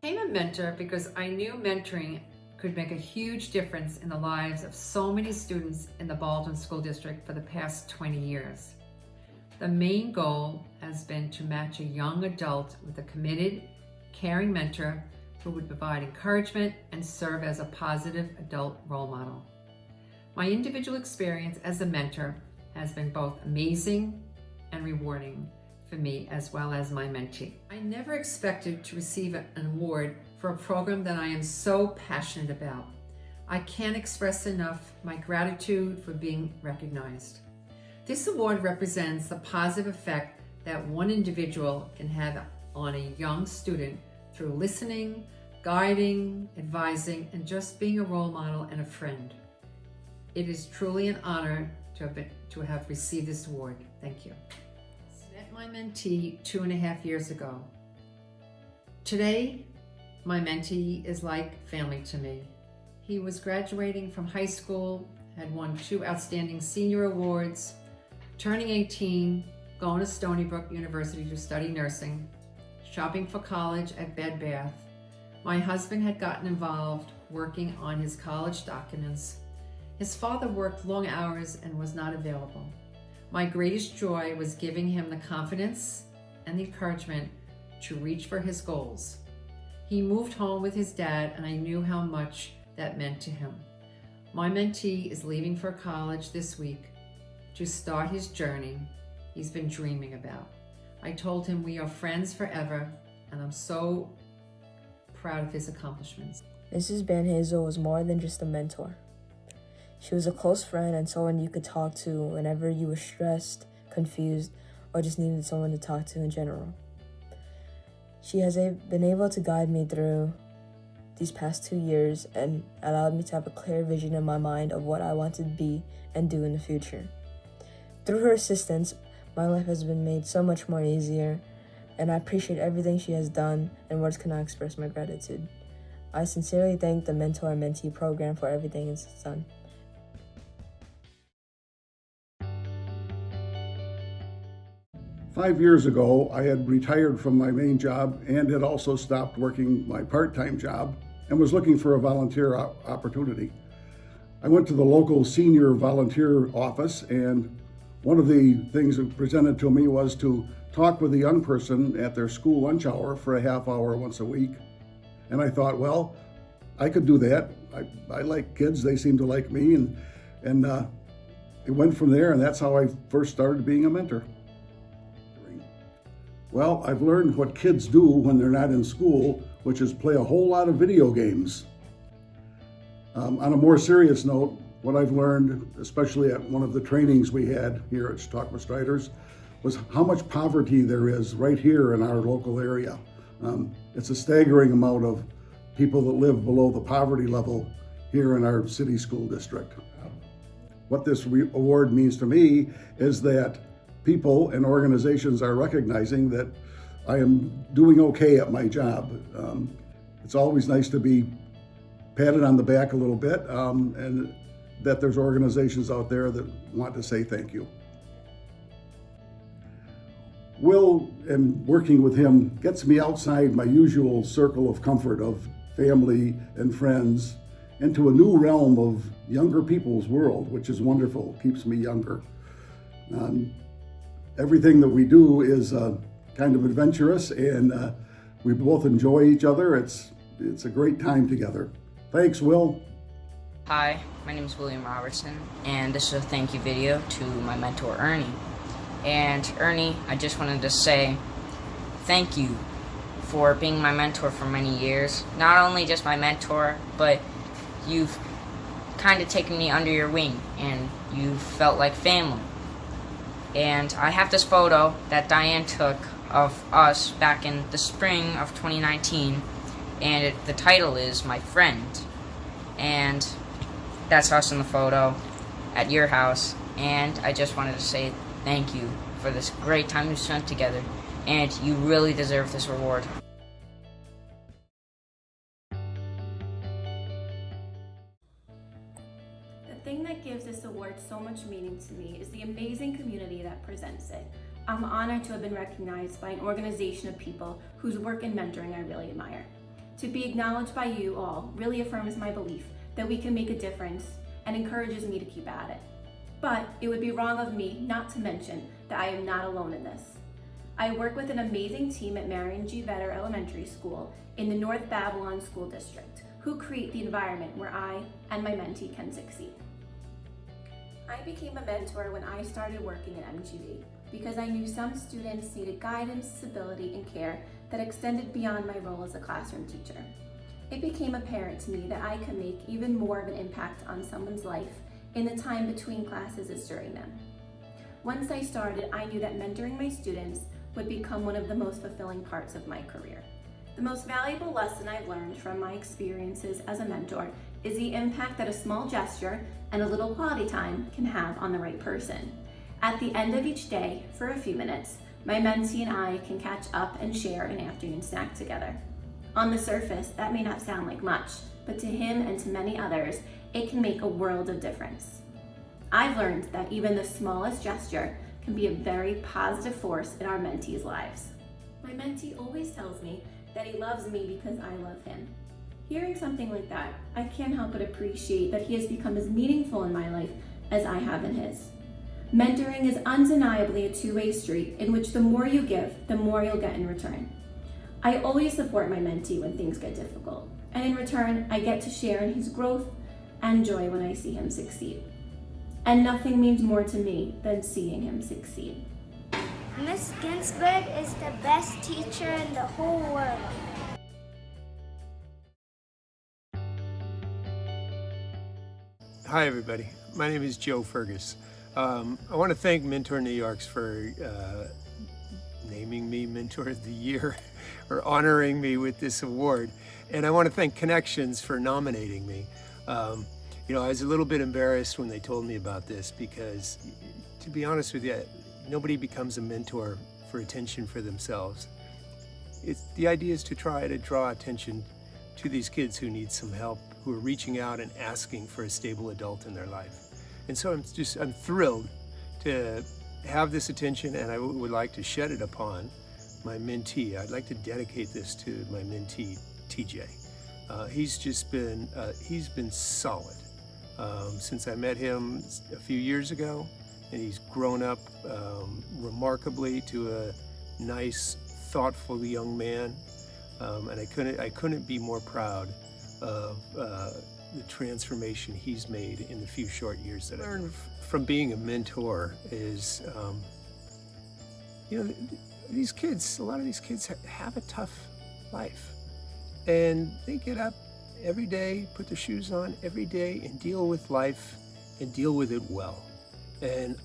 I became a mentor because I knew mentoring could make a huge difference in the lives of so many students in the Baldwin School District for the past 20 years. The main goal has been to match a young adult with a committed, caring mentor who would provide encouragement and serve as a positive adult role model. My individual experience as a mentor has been both amazing and rewarding for me as well as my mentee. I never expected to receive an award for a program that I am so passionate about. I can't express enough my gratitude for being recognized. This award represents the positive effect that one individual can have on a young student through listening, guiding, advising, and just being a role model and a friend. It is truly an honor to have received this award. Thank you. I met my mentee 2.5 years ago. Today, my mentee is like family to me. He was graduating from high school, had won 2 outstanding senior awards, turning 18, going to Stony Brook University to study nursing, shopping for college at Bed Bath. My husband had gotten involved working on his college documents. His father worked long hours and was not available. My greatest joy was giving him the confidence and the encouragement to reach for his goals. He moved home with his dad, and I knew how much that meant to him. My mentee is leaving for college this week to start his journey he's been dreaming about. I told him we are friends forever, and I'm so proud of his accomplishments. Mrs. Van Hazel was more than just a mentor. She was a close friend and someone you could talk to whenever you were stressed, confused, or just needed someone to talk to in general. She has been able to guide me through these past 2 years and allowed me to have a clear vision in my mind of what I want to be and do in the future. Through her assistance, my life has been made so much more easier, and I appreciate everything she has done, and words cannot express my gratitude. I sincerely thank the Mentor-Mentee program for everything it's done. Five years ago, I had retired from my main job and had also stopped working my part-time job and was looking for a volunteer opportunity. I went to the local senior volunteer office, and one of the things that presented to me was to talk with a young person at their school lunch hour for a half hour once a week. And I thought, well, I could do that. I like kids, they seem to like me, and it went from there, and that's how I first started being a mentor. Well, I've learned what kids do when they're not in school, which is play a whole lot of video games. On a more serious note, what I've learned, especially at one of the trainings we had here at Chautauqua Striders, was how much poverty there is right here in our local area. It's a staggering amount of people that live below the poverty level here in our city school district. What this award means to me is that people and organizations are recognizing that I am doing okay at my job. It's always nice to be patted on the back a little bit, and that there's organizations out there that want to say thank you. Will, and working with him, gets me outside my usual circle of comfort of family and friends into a new realm of younger people's world, which is wonderful, keeps me younger. Everything that we do is kind of adventurous, and we both enjoy each other. It's a great time together. Thanks, Will. Hi, my name is William Robertson, and this is a thank you video to my mentor, Ernie. And Ernie, I just wanted to say thank you for being my mentor for many years. Not only just my mentor, but you've kind of taken me under your wing, and you felt like family. And I have this photo that Diane took of us back in the spring of 2019, and the title is My Friend. And that's us in the photo at your house, and I just wanted to say thank you for this great time we spent together, and you really deserve this reward. The thing that gives this award so much meaning to me is the amazing community that presents it. I'm honored to have been recognized by an organization of people whose work in mentoring I really admire. To be acknowledged by you all really affirms my belief that we can make a difference and encourages me to keep at it. But it would be wrong of me not to mention that I am not alone in this. I work with an amazing team at Marion G. Vedder Elementary School in the North Babylon School District, who create the environment where I and my mentee can succeed. I became a mentor when I started working at MGV because I knew some students needed guidance, stability, and care that extended beyond my role as a classroom teacher. It became apparent to me that I could make even more of an impact on someone's life in the time between classes as during them. Once I started, I knew that mentoring my students would become one of the most fulfilling parts of my career. The most valuable lesson I've learned from my experiences as a mentor is the impact that a small gesture and a little quality time can have on the right person. At the end of each day, for a few minutes, my mentee and I can catch up and share an afternoon snack together. On the surface, that may not sound like much, but to him and to many others, it can make a world of difference. I've learned that even the smallest gesture can be a very positive force in our mentees' lives. My mentee always tells me that he loves me because I love him. Hearing something like that, I can't help but appreciate that he has become as meaningful in my life as I have in his. Mentoring is undeniably a two-way street in which the more you give, the more you'll get in return. I always support my mentee when things get difficult, and in return, I get to share in his growth and joy when I see him succeed. And nothing means more to me than seeing him succeed. Miss Ginsburg is the best teacher in the whole world. Hi everybody, my name is Joe Fergus. I want to thank Mentor New York's for naming me Mentor of the Year or honoring me with this award. And I want to thank Connections for nominating me. You know, I was a little bit embarrassed when they told me about this because, to be honest with you, nobody becomes a mentor for attention for themselves. The idea is to try to draw attention to these kids who need some help, who are reaching out and asking for a stable adult in their life. And so I'm thrilled to have this attention, and I would like to shed it upon my mentee. I'd like to dedicate this to my mentee, TJ. He's been solid since I met him a few years ago, and he's grown up remarkably to a nice, thoughtful young man. And I couldn't be more proud of the transformation he's made in the few short years that I learned from being a mentor is, you know, a lot of these kids have a tough life, and they get up every day, put their shoes on every day, and deal with life and deal with it well. And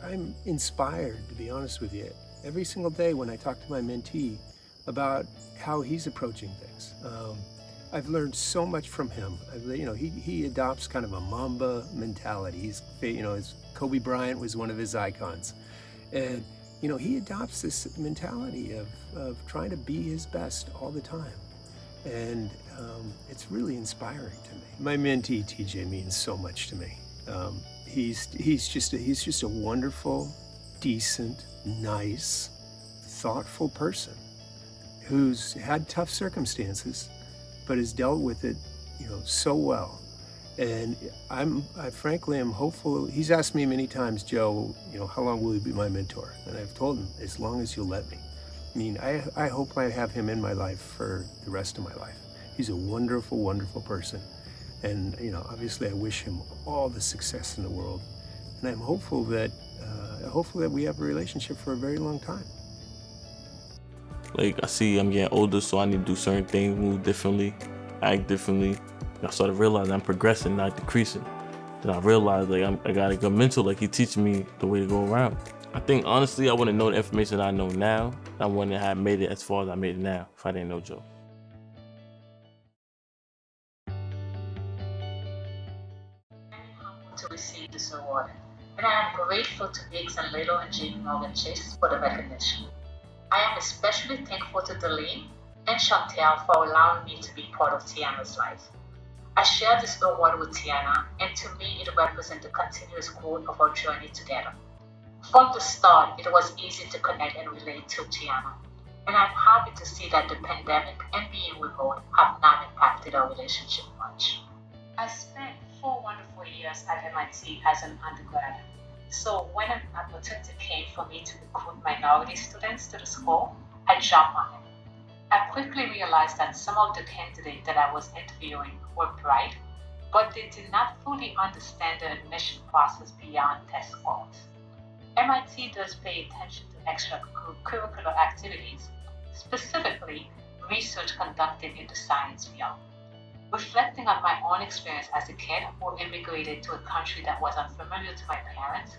I'm inspired, to be honest with you, every single day when I talk to my mentee about how he's approaching things. I've learned so much from him. He adopts kind of a Mamba mentality. Kobe Bryant was one of his icons. And, you know, he adopts this mentality of trying to be his best all the time. And it's really inspiring to me. My mentee, TJ, means so much to me. He's just a wonderful, decent, nice, thoughtful person who's had tough circumstances, but has dealt with it, you know, so well. And I frankly am hopeful. He's asked me many times, Joe, you know, how long will you be my mentor? And I've told him, as long as you'll let me. I mean, I hope I have him in my life for the rest of my life. He's a wonderful, wonderful person. And, you know, obviously I wish him all the success in the world. And I'm hopeful that we have a relationship for a very long time. Like, I see I'm getting older, so I need to do certain things, move differently, act differently. And I started realizing I'm progressing, not decreasing. Then I realized, like, I got a good mentor, like, he teaching me the way to go around. I think, honestly, I wouldn't know the information that I know now. I wouldn't have made it as far as I made it now if I didn't know Joe. To receive this award, and I am grateful to Biggs and Little and JP Morgan Chase for the recognition. I am especially thankful to Delene and Chantel for allowing me to be part of Tiana's life. I share this award with Tiana, and to me it represents the continuous growth of our journey together. From the start, it was easy to connect and relate to Tiana. And I'm happy to see that the pandemic and being remote have not impacted our relationship much. I spent 4 wonderful years at MIT as an undergrad. So when an opportunity came for me to recruit minority students to the school, I jumped on it. I quickly realized that some of the candidates that I was interviewing were bright, but they did not fully understand the admission process beyond test scores. MIT does pay attention to extracurricular activities, specifically research conducted in the science field. Reflecting on my own experience as a kid who immigrated to a country that was unfamiliar to my parents,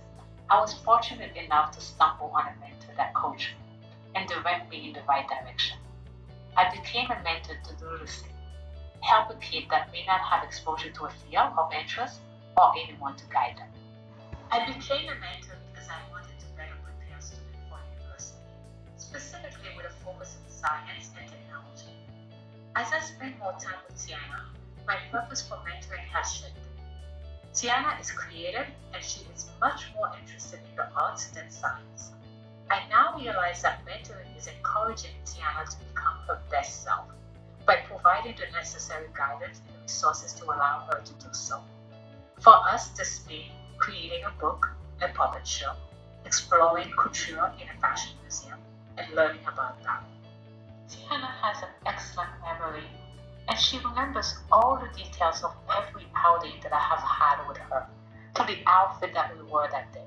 I was fortunate enough to stumble on a mentor that coached me and direct me in the right direction. I became a mentor to do the same, help a kid that may not have exposure to a field of interest or anyone to guide them. I became a mentor because I wanted to better prepare students for university, specifically with a focus on science and technology. As I spend more time with Tiana, my purpose for mentoring has shifted. Tiana is creative and she is much more interested in the arts than science. I now realize that mentoring is encouraging Tiana to become her best self by providing the necessary guidance and resources to allow her to do so. For us, this means creating a book, a puppet show, exploring couture in a fashion museum, and learning about that. Tiana has an excellent memory, and she remembers all the details of every outing that I have had with her, to the outfit that we wore that day.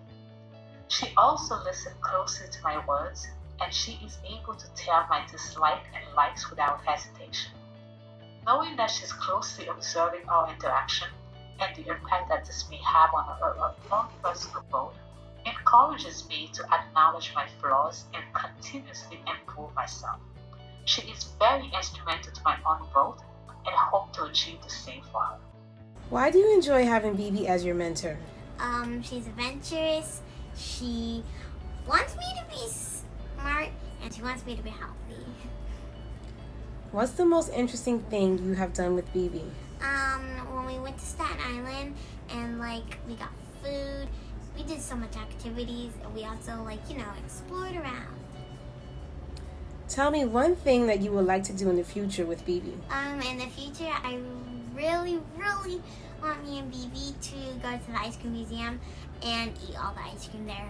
She also listened closely to my words, and she is able to tell my dislike and likes without hesitation. Knowing that she's closely observing our interaction and the impact that this may have on her own personal growth encourages me to acknowledge my flaws and continuously improve myself. She is very instrumental to my own growth and hope to achieve the same for her. Why do you enjoy having BB as your mentor? She's adventurous. She wants me to be smart, and she wants me to be healthy. What's the most interesting thing you have done with BB? When we went to Staten Island and we got food, we did so much activities, and we also explored around. Tell me one thing that you would like to do in the future with BB. In the future, I really, really want me and BB to go to the ice cream museum and eat all the ice cream there.